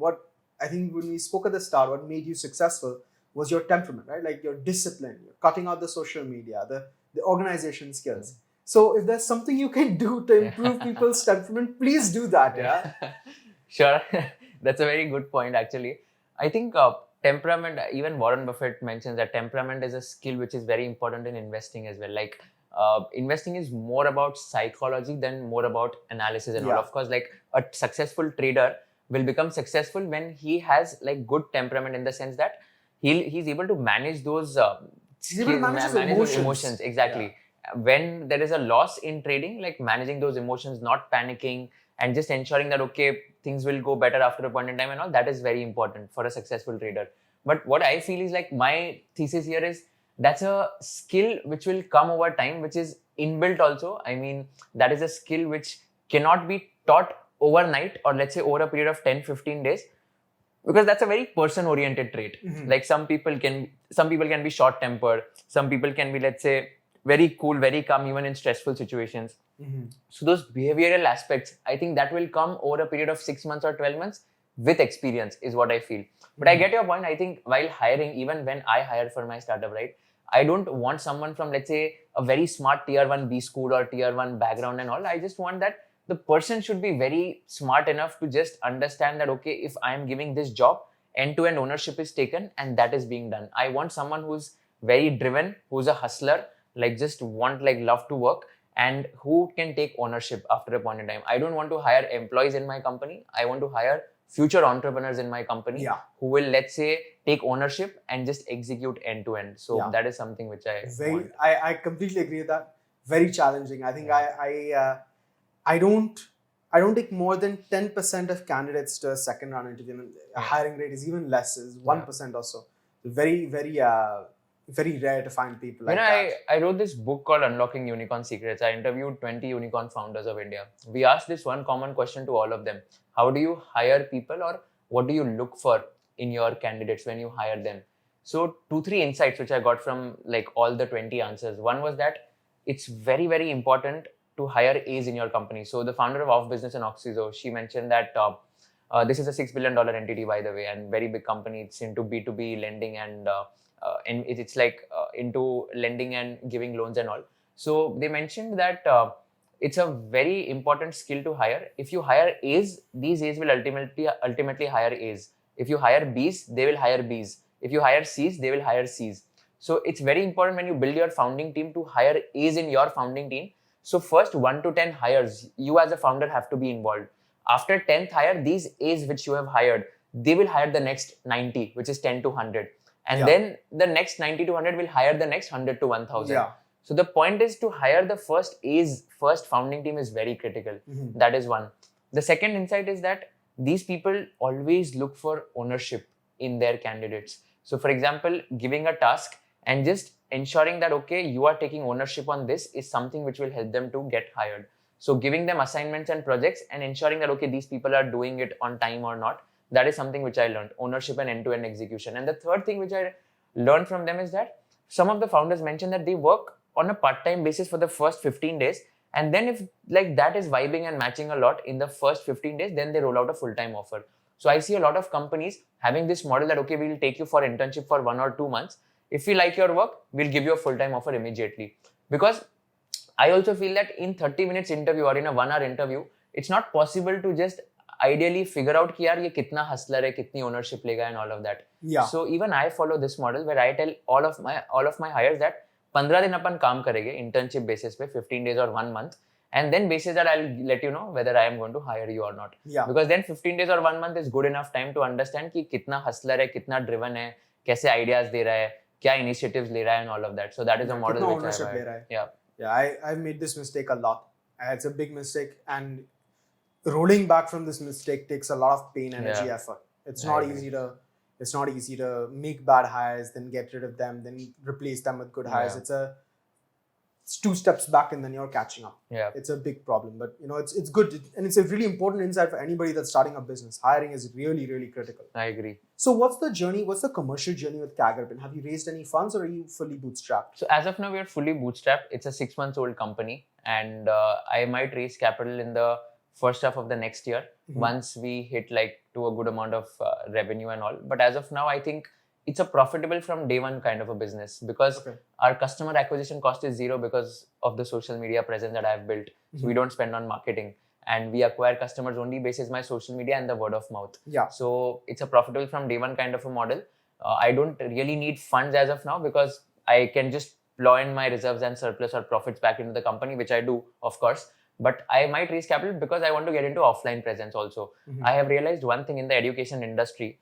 I think when we spoke at the start, what made you successful was your temperament, right? Like your discipline, you're cutting out the social media, the organization skills. So if there's something you can do to improve people's temperament, please do that. Yeah. Sure. That's a very good point, actually. I think temperament, even Warren Buffett mentions that temperament is a skill which is very important in investing as well. Like investing is more about psychology than more about analysis and all. Of course, like a successful trader will become successful when he has like good temperament, in the sense that he's able to manage those He's able to manage those emotions. Exactly. When there is a loss in trading, like managing those emotions, not panicking, and just ensuring that okay, things will go better after a point in time and all, that is very important for a successful trader. But what I feel is, like, my thesis here is that's a skill which will come over time, which is inbuilt also. I mean, that is a skill which cannot be taught overnight, or let's say over a period of 10-15 days, because that's a very person oriented trait. Like some people can be short tempered, some people can be, let's say, very cool, very calm even in stressful situations. So those behavioral aspects, I think that will come over a period of 6 months or 12 months with experience, is what I feel. But I get your point. I think while hiring, even when I hire for my startup, right, I don't want someone from, let's say, a very smart tier 1 B school or tier 1 background and all. I just want that the person should be very smart enough to just understand that, okay, if I am giving this job, end-to-end ownership is taken and that is being done. I want someone who's very driven, who's a hustler, like just love to work, and who can take ownership after a point in time. I don't want to hire employees in my company. I want to hire future entrepreneurs in my company who will, let's say, take ownership and just execute end to end. So that is something which I want. I completely agree with that. Very challenging. I think I don't take more than 10% of candidates to a second round interview. Hiring rate is even less, is 1% or so. Very, very rare to find people like that. I wrote this book called Unlocking Unicorn Secrets. I interviewed 20 unicorn founders of India. We asked this one common question to all of them. How do you hire people, or what do you look for in your candidates when you hire them? So 2-3 insights which I got from like all the 20 answers. One was that it's very, very important to hire A's in your company. So the founder of Off Business and Oxyzo, she mentioned that this is a $6 billion entity, by the way, and very big company. It's into B2B lending and it's like into lending and giving loans and all. So they mentioned that it's a very important skill to hire. If you hire A's, these A's will ultimately hire A's. If you hire B's, they will hire B's. If you hire C's, they will hire C's. So it's very important when you build your founding team to hire A's in your founding team. So first 1 to 10 hires, you as a founder have to be involved. After 10th hire, these A's which you have hired, they will hire the next 90, which is 10 to 100. And then the next 90 to 100 will hire the next 100 to 1000. So the point is to hire the first A's, first founding team is very critical. That is one. The second insight is that these people always look for ownership in their candidates. So for example, giving a task and just ensuring that, okay, you are taking ownership on this is something which will help them to get hired. So giving them assignments and projects and ensuring that, okay, these people are doing it on time or not. That is something which I learned, ownership and end-to-end execution. And the third thing which I learned from them is that some of the founders mentioned that they work on a part-time basis for the first 15 days. And then if like that is vibing and matching a lot in the first 15 days, then they roll out a full-time offer. So I see a lot of companies having this model that, okay, we will take you for internship for 1 or 2 months. If we like your work, we'll give you a full-time offer immediately. Because I also feel that in 30 minutes interview or in a 1 hour interview, it's not possible to just ideally figure out कि यार ये कितना hustler है, कितनी ownership लेगा and all of that. So even I follow this model where I tell all of my hires that 15 दिन अपन काम करेंगे internship basis पे 15 days or 1 month, and then basis that I'll let you know whether I am going to hire you or not. Because then 15 days or 1 month is good enough time to understand कि कितना hustler है, कितना driven है, कैसे ideas दे रहा है, क्या initiatives ले रहा है and all of that. So that is a model which I have. I've made this mistake a lot. It's a big mistake, and rolling back from this mistake takes a lot of pain, energy, effort. It's not easy to make bad hires, then get rid of them, then replace them with good hires. It's 2 steps back and then you're catching up. It's a big problem, but it's good, and it's a really important insight for anybody that's starting a business. Hiring is really, really critical. I agree. So what's the commercial journey with KAGR? Have you raised any funds, or are you fully bootstrapped? So as of now, we are fully bootstrapped. It's a 6 months old company, and I might raise capital in the first half of the next year, once we hit like to a good amount of revenue and all. But as of now, I think it's a profitable from day one kind of a business, because our customer acquisition cost is zero because of the social media presence that I've built. So we don't spend on marketing, and we acquire customers only basis my social media and the word of mouth. So it's a profitable from day one kind of a model. I don't really need funds as of now, because I can just plow in my reserves and surplus or profits back into the company, which I do, of course. But I might raise capital because I want to get into offline presence also. I have realized one thing in the education industry.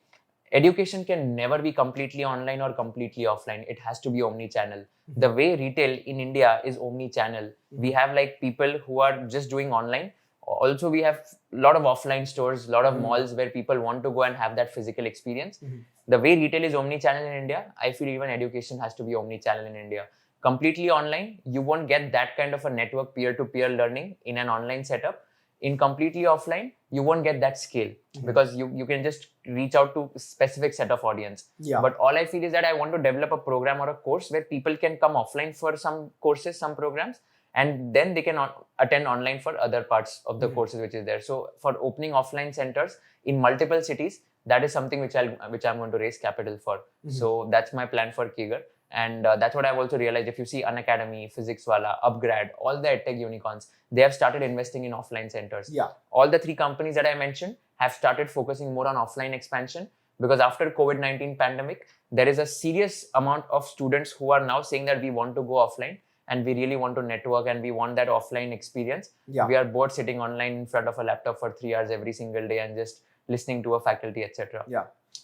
Education can never be completely online or completely offline. It has to be omni-channel. The way retail in India is omni-channel. We have like people who are just doing online. Also, we have a lot of offline stores, a lot of malls where people want to go and have that physical experience. The way retail is omni-channel in India, I feel even education has to be omni-channel in India. Completely online, you won't get that kind of a network peer-to-peer learning in an online setup. In completely offline, you won't get that scale because you can just reach out to a specific set of audience. But all I feel is that I want to develop a program or a course where people can come offline for some courses, some programs, and then they can attend online for other parts of the courses which is there. So for opening offline centers in multiple cities, that is something which I'm going to raise capital for. So that's my plan for KAGR. And that's what I've also realized. If you see Unacademy, Physics Wala, Upgrad, all the edtech unicorns, they have started investing in offline centers. All the three companies that I mentioned have started focusing more on offline expansion, because after COVID-19 pandemic, there is a serious amount of students who are now saying that we want to go offline and we really want to network and we want that offline experience. We are bored sitting online in front of a laptop for 3 hours every single day and just listening to a faculty, etc.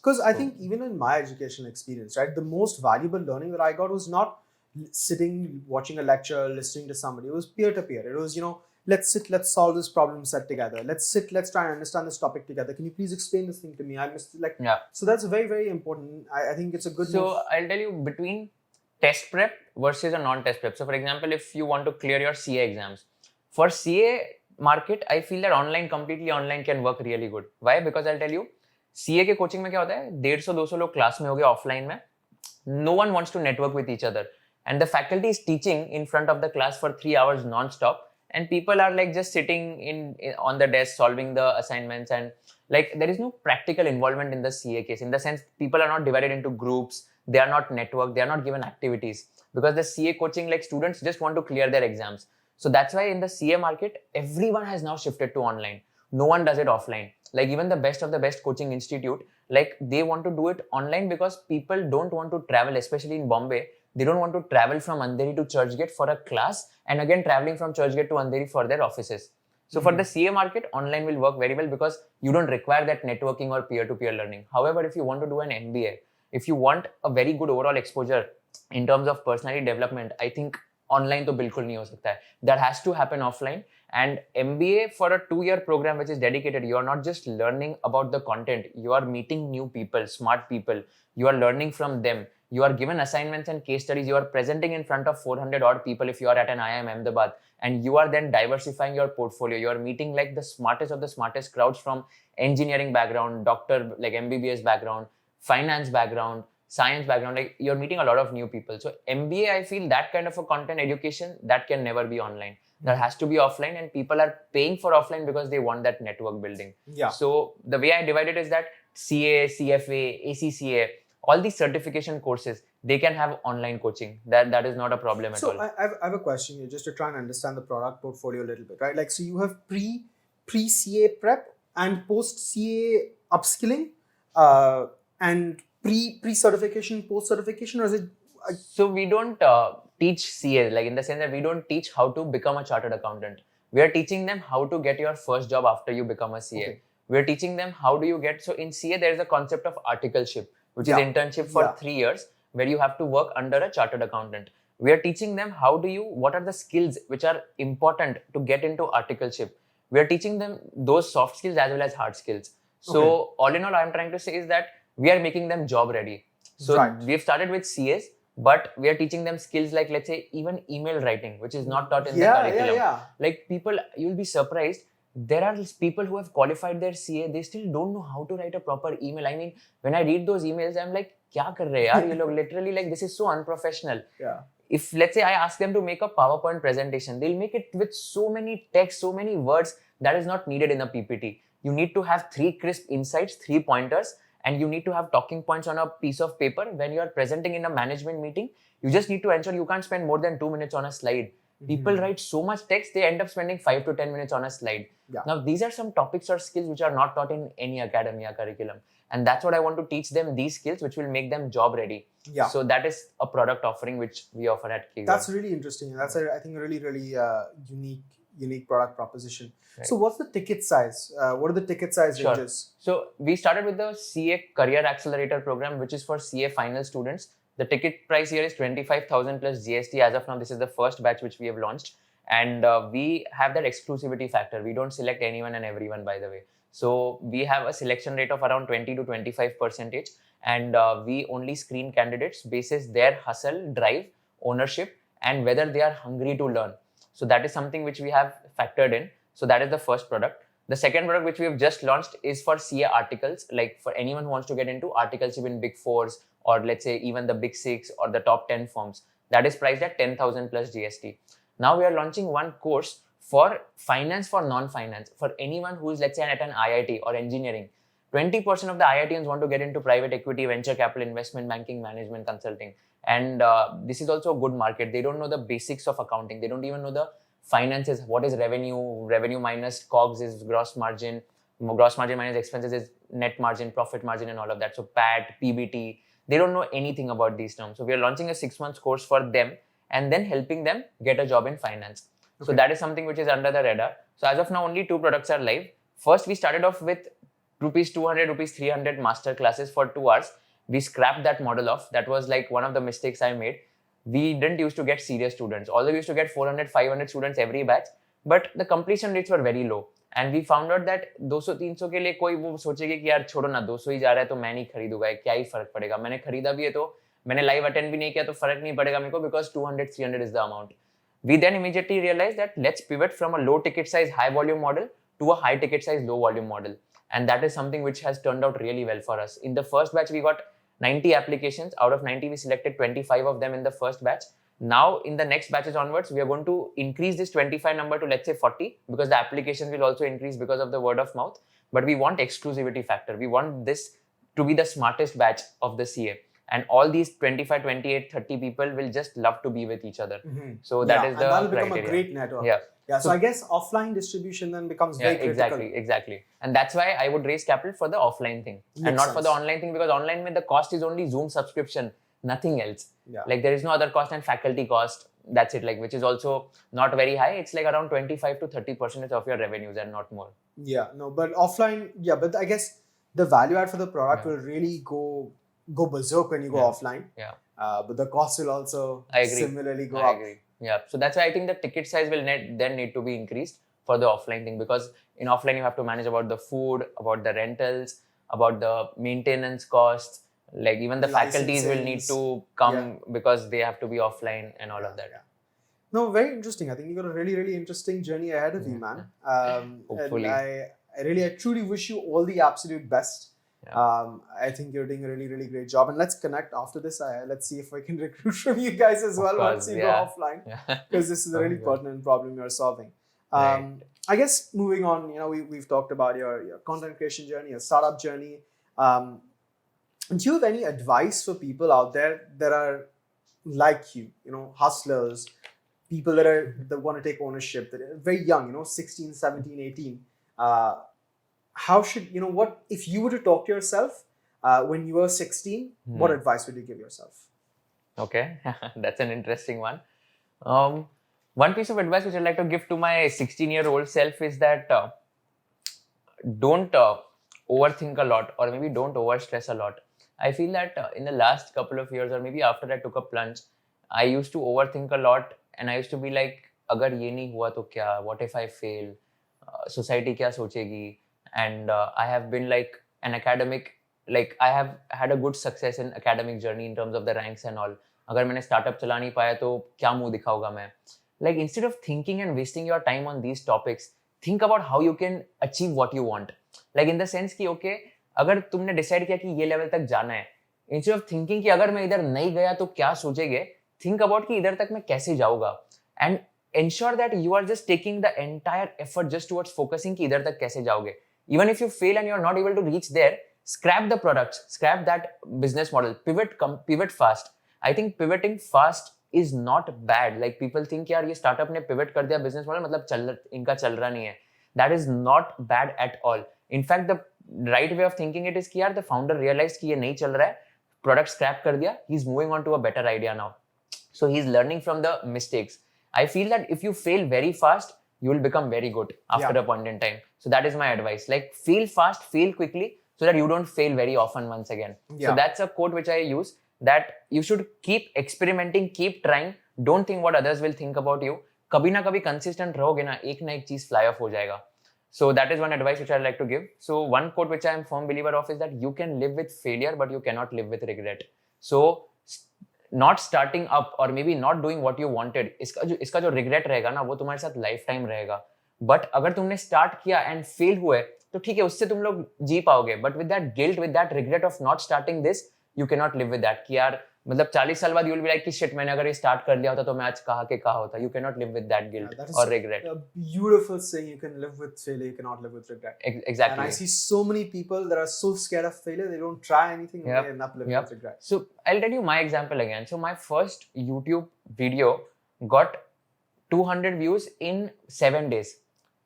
Because I think even in my educational experience, right, the most valuable learning that I got was not sitting, watching a lecture, listening to somebody. It was peer-to-peer. It was, let's sit, let's solve this problem set together. Let's try and understand this topic together. Can you please explain this thing to me? I missed So that's very, very important. I think it's a good move. I'll tell you, between test prep versus a non-test prep. So for example, if you want to clear your CA exams, for CA market, I feel that completely online can work really good. Why? Because I'll tell you, CA के coaching में क्या होता है, 150-200 लोग class में हो गए offline में. No one wants to network with each other, and the faculty is teaching in front of the class for 3 hours non-stop, and people are like just sitting on the desk solving the assignments, and like there is no practical involvement in the CA case. In the sense, people are not divided into groups, they are not networked, they are not given activities, because the CA coaching, like students just want to clear their exams. So that's why in the CA market, everyone has now shifted to online. No one does it offline. Like even the best of the best coaching institute, like they want to do it online because people don't want to travel, especially in Bombay. They don't want to travel from Andheri to Churchgate for a class and again traveling from Churchgate to Andheri for their offices. So for the CA market, online will work very well because you don't require that networking or peer-to-peer learning. However, if you want to do an MBA, if you want a very good overall exposure in terms of personality development, I think online to bilkul nahi ho sakta hai. That has to happen offline. And MBA, for a 2-year program which is dedicated, you are not just learning about the content, you are meeting new people, smart people, you are learning from them, you are given assignments and case studies, you are presenting in front of 400 odd people if you are at an IIM Ahmedabad, and you are then diversifying your portfolio. You are meeting like the smartest of the smartest crowds from engineering background, doctor, like MBBS background, finance background, science background, like you're meeting a lot of new people. So MBA, I feel that kind of a content education, that can never be online. That has to be offline, and people are paying for offline because they want that network building. So the way I divide it is that CA, CFA, ACCA, all these certification courses, they can have online coaching. That is not a problem at all. So I have a question here, just to try and understand the product portfolio a little bit, right? Like, so you have pre-CA prep and post-CA upskilling, and pre-certification, post-certification, or is it? So we don't teach CA, like in the sense that we don't teach how to become a chartered accountant. We are teaching them how to get your first job after you become a CA. We are teaching them how do you get, so in CA there is a concept of articleship, which is internship for 3 years, where you have to work under a chartered accountant. We are teaching them what are the skills which are important to get into articleship. We are teaching them those soft skills as well as hard skills. So all in all, I'm trying to say is that we are making them job ready. So we've started with CAs, but we are teaching them skills like, let's say, even email writing, which is not taught in the curriculum. Like people, you'll be surprised. There are people who have qualified their CA, they still don't know how to write a proper email. I mean, when I read those emails, I'm like, kya kar rahe yaar? You look literally like, this is so unprofessional. If let's say I ask them to make a PowerPoint presentation, they'll make it with so many text, so many words. that is not needed in a PPT. You need to have 3 crisp insights, 3 pointers, and you need to have talking points on a piece of paper. When you are presenting in a management meeting, you just need to ensure you can't spend more than 2 minutes on a slide. People write so much text, they end up spending 5 to 10 minutes on a slide. Yeah. Now, these are some topics or skills which are not taught in any academia curriculum. And that's what I want to teach them, these skills which will make them job ready. Yeah. So that is a product offering which we offer at KAGR. That's really interesting. That's, I think, a really unique product proposition. Right. So what's the ticket size? What are the ticket size Sure. ranges? So we started with the CA Career Accelerator program, which is for CA final students. The ticket price here is 25,000 plus GST. As of now, this is the first batch which we have launched. And we have that exclusivity factor. We don't select anyone and everyone, by the way. So we have a selection rate of around 20 to 25%. And we only screen candidates basis their hustle, drive, ownership, and whether they are hungry to learn. So that is something which we have factored in. So that is the first product. The second product which we have just launched is for CA articles, like for anyone who wants to get into articleship in Big Fours, or let's say even the Big Six or the top 10 firms. That is priced at 10,000 plus GST. Now we are launching one course for finance for non-finance, for anyone who is, let's say, at an IIT or engineering. 20% of the IITians want to get into private equity, venture capital, investment banking, management, consulting. And this is also a good market. They don't know the basics of accounting. They don't even know the finances. What is revenue? Revenue minus COGS is gross margin. Gross margin minus expenses is net margin, profit margin, and all of that. So PAT, PBT. They don't know anything about these terms. So we are launching a 6-month course for them and then helping them get a job in finance. Okay. So that is something which is under the radar. So as of now, only 2 products are live. First, we started off with rupees 200, rupees 300 master classes for 2 hours. We scrapped that model off. That was like one of the mistakes I made. We didn't used to get serious students. Although we used to get 400, 500 students every batch, but the completion rates were very low. And we found out that 200-300 के लिए कोई वो सोचेगा कि यार छोड़ो ना 200 ही जा रहा है तो मैं नहीं खरीदूंगा, क्या ही फर्क पड़ेगा. मैंने खरीदा भी है तो मैंने लाइव अटेंड भी नहीं किया तो फर्क नहीं पड़ेगा मेरे को, because 200-300 is the amount. We then immediately realized that let's pivot from a low ticket size high volume model to a high ticket size low volume model. And that is something which has turned out really well for us. In the first batch, we got 90 applications. Out of 90, we selected 25 of them in the first batch. Now, in the next batches onwards, we are going to increase this 25 number to, let's say, 40, because the applications will also increase because of the word of mouth. But we want exclusivity factor. We want this to be the smartest batch of the CA. And all these 25, 28, 30 people will just love to be with each other. So that is the that'll criteria. become a great network. Yeah. So I guess offline distribution then becomes very critical. Exactly. And that's why I would raise capital for the offline thing and not for the online thing, because online with the cost is only Zoom subscription, nothing else. Like there is no other cost and faculty cost. That's it, like, which is also not very high. It's like around 25 to 30% of your revenues and not more. But offline, but I guess the value add for the product will really go berserk when you go offline. But the cost will also similarly go up. So that's why I think the ticket size will then need to be increased for the offline thing, because in offline you have to manage about the food, about the rentals, about the maintenance costs, like even the faculties will need to come because they have to be offline and all of that. No, very interesting. I think you got a really interesting journey ahead of you, man. Hopefully. And I truly wish you all the absolute best. I think you're doing a really great job, and let's connect after this. Let's see if I can recruit from you guys as well once you go offline, because this is a really pertinent problem you're solving. I guess moving on, we've talked about your content creation journey, your startup journey. Do you have any advice for people out there that are like you, hustlers, people that want to take ownership, that are very young, 16, 17, 18? How should, what if you were to talk to yourself when you were 16, what advice would you give yourself? Okay, that's an interesting one. One piece of advice which I'd like to give to my 16-year-old self is that don't overthink a lot, or maybe don't overstress a lot. I feel that in the last couple of years, or maybe after I took a plunge, I used to overthink a lot, and I used to be like, agar ye nahi hua to kya? What if I fail? Society kya sochegi? And I have been like an academic, like I have had a good success in academic journey in terms of the ranks and all. Agar maine startup chala nahi paya to kya muh dikhaunga main? Like, instead of thinking and wasting your time on these topics, think about how you can achieve what you want. Like in the sense कि okay, अगर तुमने decide किया कि ये level तक जाना है, instead of thinking कि अगर मैं इधर नहीं गया तो क्या सोचेंगे, think about कि इधर तक मैं कैसे जाऊँगा. And ensure that you are just taking the entire effort just towards focusing कि इधर तक कैसे जाओगे. Even if you fail and you are not able to reach there, scrap the products, scrap that business model, pivot fast. I think pivoting fast is not bad. Like people think यार ये startup ने pivot कर दिया business model मतलब इनका चल रहा नहीं है. That is not bad at all. In fact, the right way of thinking it is कि यार the founder realized कि ये नहीं चल रहा है, product scrap कर दिया, he's moving on to a better idea now. So he's learning from the mistakes. I feel that if you fail very fast, you will become very good after a point in time. So that is my advice. Like fail fast, fail quickly so that you don't fail very often once again. Yeah. So that's a quote which I use, that you should keep experimenting, keep trying. Don't think what others will think about you. कभी ना कभी consistent रहोगे ना एक चीज fly off हो जाएगा. So that is one advice which I like to give. So one quote which I am firm believer of is that you can live with failure, but you cannot live with regret. So not starting up or maybe not doing what you wanted, इसका जो regret रहेगा ना वो तुम्हारे साथ lifetime रहेगा. But अगर तुमने start किया and fail हुए तो ठीक है उससे तुम लोग जी पाओगे. But with that guilt, with that regret of not starting this, you cannot live with that. कि यार मतलब 40 साल बाद you will be like कि shit मैंने अगर ये start कर लिया होता तो मैं आज कहाँ के कहाँ होता. You cannot live with that guilt or regret. A beautiful saying. You can live with failure, you cannot live with regret. Exactly. And I see so many people that are so scared of failure, they don't try anything and they end up living with regret. So I'll tell you my example again. So my first YouTube video got 200 views in 7 days.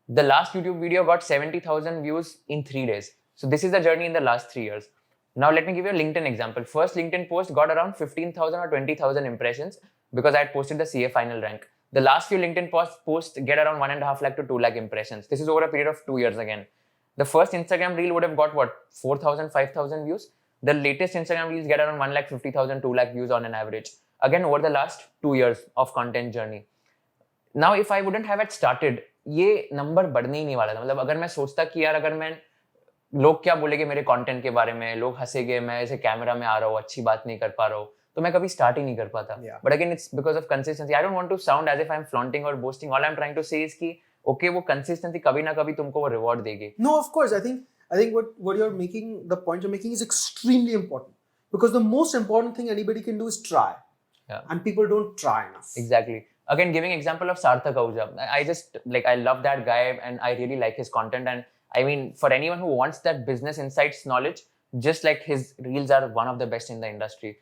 The last YouTube video got 70,000 views in 3 days. So this is the journey in the last 3 years. Now let me give you a LinkedIn example. First LinkedIn post got around 15,000 or 20,000 impressions because I had posted the CA final rank. The last few LinkedIn posts get around 1.5 lakh to 2 lakh impressions. This is over a period of 2 years again. The first Instagram reel would have got what? 4,000, 5,000 views. The latest Instagram reels get around 1,50,000, 2 lakh views on an average. Again, over the last 2 years of content journey. Now, if I wouldn't have had started, ये number बढ़ने ही नहीं वाला था. मतलब अगर मैं सोचता कि यार अगर मैं लोग क्या बोलेंगे मेरे कंटेंट के बारे में, लोग हंसेंगे, मैं ऐसे कैमरा में आ रहा हूँ, अच्छी बात नहीं कर पा रहा हूँ, तो मैं कभी स्टार्ट ही नहीं कर पाता. But again it's because of consistency. I don't want to sound as if I am flaunting और boasting. All I am trying to say is कि ओके वो कंसिस्टेंसी कभी ना कभी तुमको वो रिवॉर्ड देगी. No of course I think what you're making, the point you're making is extremely important, because the most important thing anybody can do is try. And people don't try enough. Exactly. Again, giving example of Sarthak Ahuja, I love that guy and I really like his content. And I mean, for anyone who wants that business insights knowledge, just like his reels are one of the best in the industry.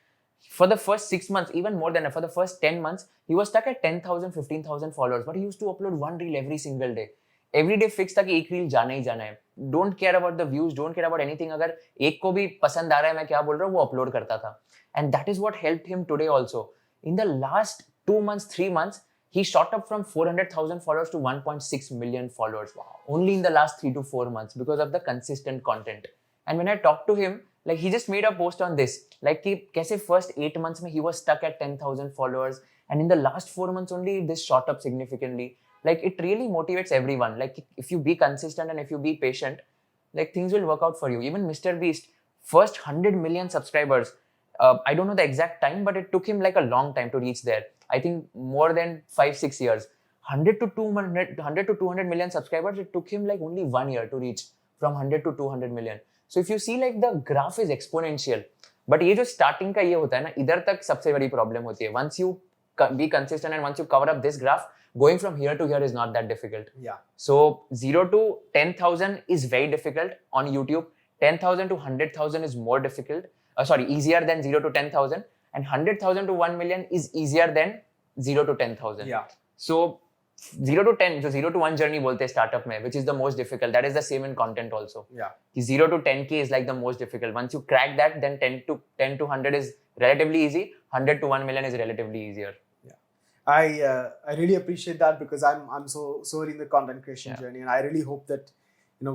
For the first 6 months, even more than that, for the first 10 months, he was stuck at 10,000, 15,000 followers, but he used to upload one reel every single day. Every day fixed था कि एक reel जाना ही जाना है. Don't care about the views, don't care about anything. अगर एक को भी पसंद आ रहा है मैं क्या बोल रहा हूँ वो upload करता था. And that is what helped him today also. In the last 2 months, 3 months, he shot up from 400,000 followers to 1.6 million followers. Wow. Only in the last 3 to 4 months because of the consistent content. And when I talked to him, like he just made a post on this. Like कि कैसे first 8 months में he was stuck at 10,000 followers. And in the last 4 months only, this shot up significantly. Like it really motivates everyone. Like if you be consistent and if you be patient, like things will work out for you. Even Mr. Beast, first 100 million subscribers. I don't know the exact time, but it took him like a long time to reach there. I think more than 5-6 years. 100 to 200 million subscribers, it took him like only 1 year to reach from 100 to 200 million. So if you see like the graph is exponential. But ये जो starting का ये होता है ना, इधर तक सबसे बड़ी problem होती है. Once you be consistent and once you cover up this graph, going from here to here is not that difficult. Yeah. So 0 to 10,000 is very difficult on YouTube. 10,000 to 100,000 is more difficult. Easier than 0 to 10,000. And 100,000 to 1 million is easier than 0 to 10,000. Yeah. So 0 to 10, so 0 to 1 journey bolte hai startup mein, which is the most difficult. That is the same in content also. Yeah. 0 to 10K is like the most difficult. Once you crack that, then 10 to 100 is relatively easy. 100 to 1 million is relatively easier. Yeah. I really appreciate that because I'm so early in the content creation journey, and I really hope that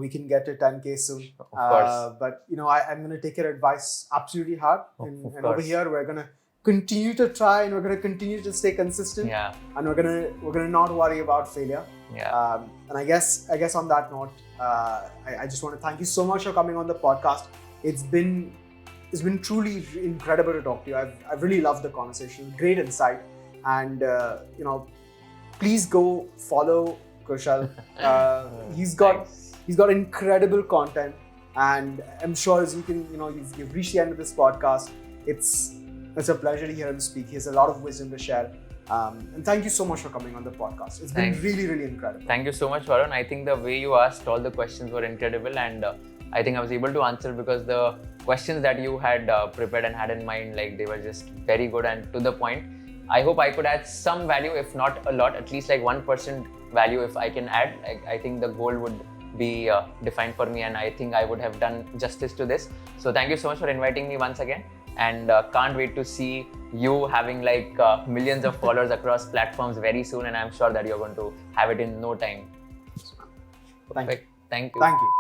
we can get to 10K soon. Of course. But I'm going to take your advice absolutely hard, and over here we're going to continue to try, and we're going to continue to stay consistent. Yeah. And we're going to not worry about failure. Yeah. And I guess on that note, I just want to thank you so much for coming on the podcast. It's been truly incredible to talk to you. I've really loved the conversation. Great insight. And please go follow Kushal. He's got incredible content, and I'm sure as you can, you've reached the end of this podcast. It's a pleasure to hear him speak. He has a lot of wisdom to share. And thank you so much for coming on the podcast. It's been really, really incredible. Thank you so much, Varun. I think the way you asked all the questions were incredible, and I think I was able to answer because the questions that you had prepared and had in mind, like they were just very good and to the point. I hope I could add some value, if not a lot, at least like 1% value if I can add. I think the goal would be defined for me, and I think I would have done justice to this. So thank you so much for inviting me once again, and can't wait to see you having like millions of followers across platforms very soon, and I'm sure that you're going to have it in no time. Thank you. Thank you. Thank you.